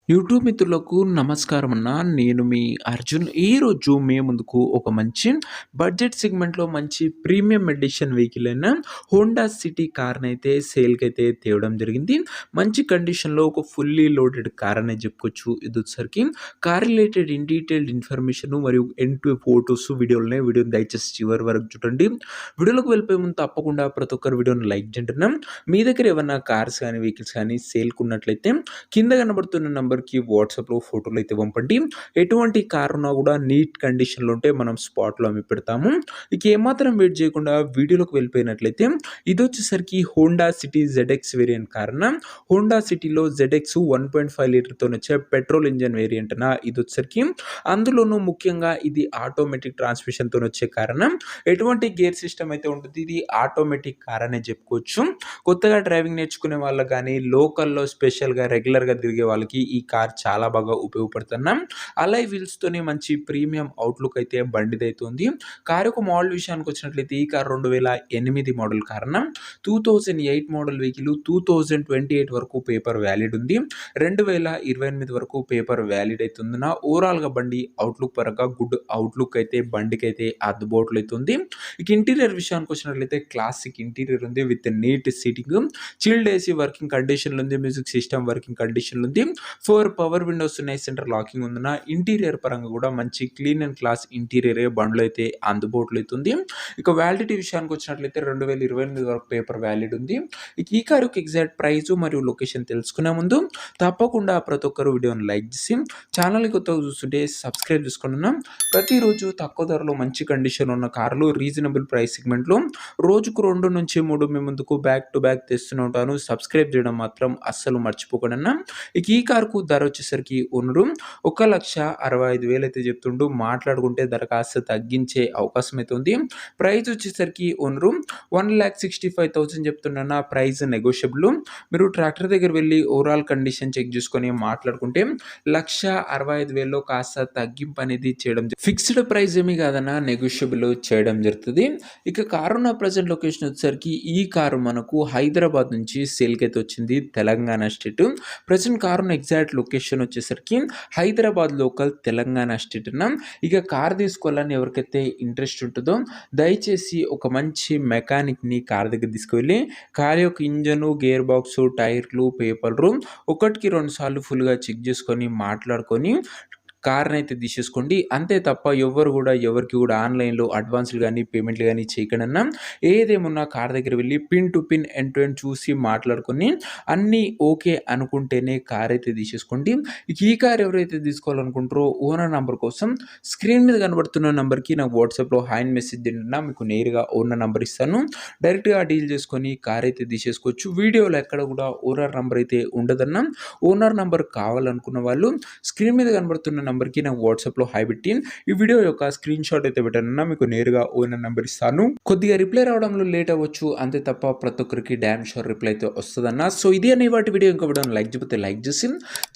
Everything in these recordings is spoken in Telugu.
యూట్యూబ్ మిత్రులకు నమస్కారం అన్న. నేను మీ అర్జున్. ఈరోజు మీ ముందుకు ఒక మంచి బడ్జెట్ సెగ్మెంట్‌లో మంచి ప్రీమియం ఎడిషన్ వెహికల్ అయిన హోండా సిటీ కార్‌నైతే సేల్‌కైతే తేవడం జరిగింది. మంచి కండిషన్‌లో ఒక ఫుల్లీ లోడెడ్ కార్ అనే చెప్పుకోవచ్చు. ఇదొచ్చేసరికి car related in detailed information మరియు ఎండ్ టు ఫోటోస్ వీడియోని దయచేసి చివరి వరకు చూడండి. వీడియోలోకి వెళ్ళిపోయే ముందు తప్పకుండా ప్రతి ఒక్కరు వీడియోని లైక్ చేయండి. మీ దగ్గర ఏమన్నా కార్స్ కానీ, వెహికల్స్ కానీ సేల్‌కున్నట్లయితే కింద కనబడుతున్న నంబర్‌కి వాట్సాప్‌లో ఫోటోలైతే పంపండి. ఎటువంటి కార్ ఉన్నా కూడా నీట్ కండిషన్‌లో ఉంటే మనం స్పాట్‌లో అమ్మి పెడతాము. ఇక ఏమాత్రం వెయిట్ చేయకుండా వీడియోలోకి వెళ్ళిపోయినట్లయితే ఇదొచ్చేసరికి Honda City ZX variant car అన్న. హోండా సిటీలో జెడ్ఎక్స్ 1.5 లీటర్‌తోనొచ్చే పెట్రోల్ ఇంజిన్ వేరియంట్ అన్న. ఇదొచ్చేసరికి అందులోనూ ముఖ్యంగా ఇది ఆటోమేటిక్ ట్రాన్స్‌మిషన్‌తోనొచ్చే కార్ అన్న. ఎటువంటి గేర్ సిస్టమ్ అయితే ఉంటుంది. ఇది ఆటోమేటిక్ కార్ అనే చెప్పుకోవచ్చు. కొత్తగా డ్రైవింగ్ నేర్చుకునే వాళ్ళకి గానీ, లోకల్‌లో స్పెషల్‌గా రెగ్యులర్‌గా తిరిగే వాళ్ళకి ఈ కార్ చాలా బాగా ఉపయోగపడుతున్నాం. అలాయ్ వీల్స్‌తోని మంచి ప్రీమియం అవుట్‌లుక్ అయితే బండిదైతే ఉంది. కార్ యొక్క మోడల్ విషయానికొచ్చినట్లయితే ఈ కార్ 2008 మోడల్ కార్ అన్న. 2008 మోడల్ వెహికల్ 2028 వరకు పేపర్ వ్యాలిడ్ ఉంది. 2028 వరకు పేపర్ వ్యాలిడ్ అయితుందన్న. ఓవరాల్‌గా బండి అవుట్‌లుక్ పరంగా గుడ్ అవుట్‌లుక్ అయితే బండికైతే అందుబాటులో అయితే ఉంది. ఇక ఇంటీరియర్ విషయానికొచ్చినట్లయితే క్లాసిక్ ఇంటీరియర్ ఉంది with neat seating, chilled AC working కండిషన్‌లో ఉంది. మ్యూజిక్ సిస్టమ్ వర్కింగ్ కండిషన్‌లో ఉంది. 4 పవర్ విండోస్ ఉన్నాయి. సెంటర్ లాకింగ్ ఉందన్న. ఇంటీరియర్ పరంగా కూడా మంచి క్లీన్ అండ్ క్లాస్ ఇంటీరియరే బండిలో అయితే అందుబాటులో అయితే ఉంది. ఇక వ్యాలిడిటీ విషయానికి వచ్చినట్లయితే 2028 వరకు పేపర్ వ్యాలిడ్ ఉంది. ఇక ఈ కారు యొక్క ఎగ్జాక్ట్ ప్రైస్ మరియు లొకేషన్ తెలుసుకునే ముందు తప్పకుండా ప్రతి ఒక్కరు వీడియోని లైక్ చేసి ఛానల్‌ని కొత్తగా చూస్తుంటే సబ్స్క్రైబ్ చేసుకుంటున్నాం. ప్రతిరోజు తక్కువ ధరలో మంచి కండిషన్ ఉన్న కార్లు రీజనబుల్ ప్రైస్ సెగ్మెంట్‌లో రోజుకు 2-3 మీ ముందుకు బ్యాక్ టు బ్యాక్ తెస్తూనే ఉంటాను. సబ్స్క్రైబ్ చేయడం మాత్రం అస్సలు మర్చిపోకండి అన్న. ఇక ఈ కార్‌కు ధర వచ్చేసరికి ఓనరు 1,65,000 అయితే చెప్తుండు. మాట్లాడుకుంటే ధర కాస్త తగ్గించే అవకాశం అయితే ఉంది. ప్రైస్ వచ్చేసరికి ఓనరు 1,65,000 చెప్తుండన్న. Price negotiable. మీరు ట్రాక్టర్ దగ్గర వెళ్ళి ఓవరాల్ కండిషన్ చెక్ చేసుకొని మాట్లాడుకుంటే 1,65,000లో కాస్త తగ్గింపు అనేది చేయడం ఫిక్స్డ్ ప్రైస్ ఏమీ కాదన్న, నెగోషియబుల్ చేయడం జరుగుతుంది. ఇక కారున్న ప్రజెంట్ లొకేషన్ వచ్చేసరికి ఈ కారు మనకు హైదరాబాద్ నుంచి సేల్‌కి అయితే వచ్చింది. తెలంగాణ స్టేట్. ప్రెజెంట్ కారున్న ఎగ్జాక్ట్ లొకేషన్ వచ్చేసరికి హైదరాబాద్ లోకల్ తెలంగాణ స్టేట్ అన్న. ఇక కార్ తీసుకోవాలని ఎవరికైతే ఇంట్రెస్ట్ ఉంటుందో దయచేసి ఒక మంచి మెకానిక్‌ని కార్ దగ్గర తీసుకువెళ్ళి కార్ యొక్క ఇంజను, గేర్ బాక్సు, టైర్లు, పేపర్లు 1కి 2 సార్లు ఫుల్‌గా చెక్ చేసుకొని మాట్లాడుకొని కార్‌నైతే తీసేసుకోండి. అంతే తప్ప ఎవ్వరు గూడా ఎవరికీ గూడా ఆన్‌లైన్‌లో అడ్వాన్స్‌లు గాని, పేమెంట్‌లు గాని చేయకండన్నా. ఏదేమున్నా కార్ దగ్గర వెళ్లి pin to pin, end to end చూసి మాట్లాడుకొని అన్నీ ఓకే అనుకుంటేనే కార్ అయితే తీసేసుకోండి. ఇక ఈ కార్ ఎవరైతే తీసుకోవాలనుకుంటారో ఓనర్ నంబర్ కోసం స్క్రీన్ మీద కనబడుతున్న నంబర్‌కి నాకు వాట్సాప్‌లో హాయ్ అని మెసేజ్ చేయండి అన్న. మీకు నేరుగా ఓనర్ నంబర్ ఇస్తాను. డైరెక్ట్‌గా డీల్ చేసుకొని కార్ అయితే తీసేసుకోవచ్చు. వీడియోలో ఎక్కడ కూడా ఓనర్ నంబర్ అయితే ఉండదన్న. ఓనర్ నంబర్ కావాలనుకున్న వాళ్ళు స్క్రీన్ మీద కనబడుతున్న నంబర్‌కి నాకు వాట్సాప్‌లో హాయ్ పెట్టి ఈ వీడియో యొక్క స్క్రీన్ షాట్ అయితే పెట్టండి. మీకు నేరుగా ఓనర్ నంబర్ ఇస్తాను. కొద్దిగా రిప్లై రావడంలో లేట్ అవ్వచ్చు. అంతే తప్ప ప్రతి ఒక్కరికి డామ్ షూర్ రిప్లై అయితే వస్తదన్న. సో ఇది అనే వాటి వీడియో. ఇంకో వీడియోని లైక్ చేయకపోతే లైక్ చేసి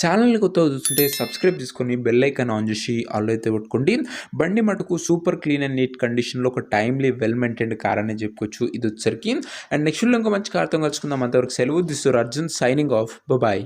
ఛానల్‌ని కొత్తగా చూస్తుంటే సబ్స్క్రైబ్ చేసుకొని బెల్ ఐకాన్ ఆన్ చేసి ఆల్ అయితే పెట్టుకోండి. బండి మటుకు సూపర్ క్లీన్ అండ్ నీట్ కండిషన్‌లో ఒక టైమ్లీ వెల్ మెయింటైన్డ్ కార్ అని చెప్పుకోవచ్చు. ఇది వచ్చేసరికి అండ్ నెక్స్ట్ వీడియోలో ఇంకో మంచి కార్‌తో కలుసుకుందాం. అంతవరకు సెలవు. This your Arjun signing off. Bye.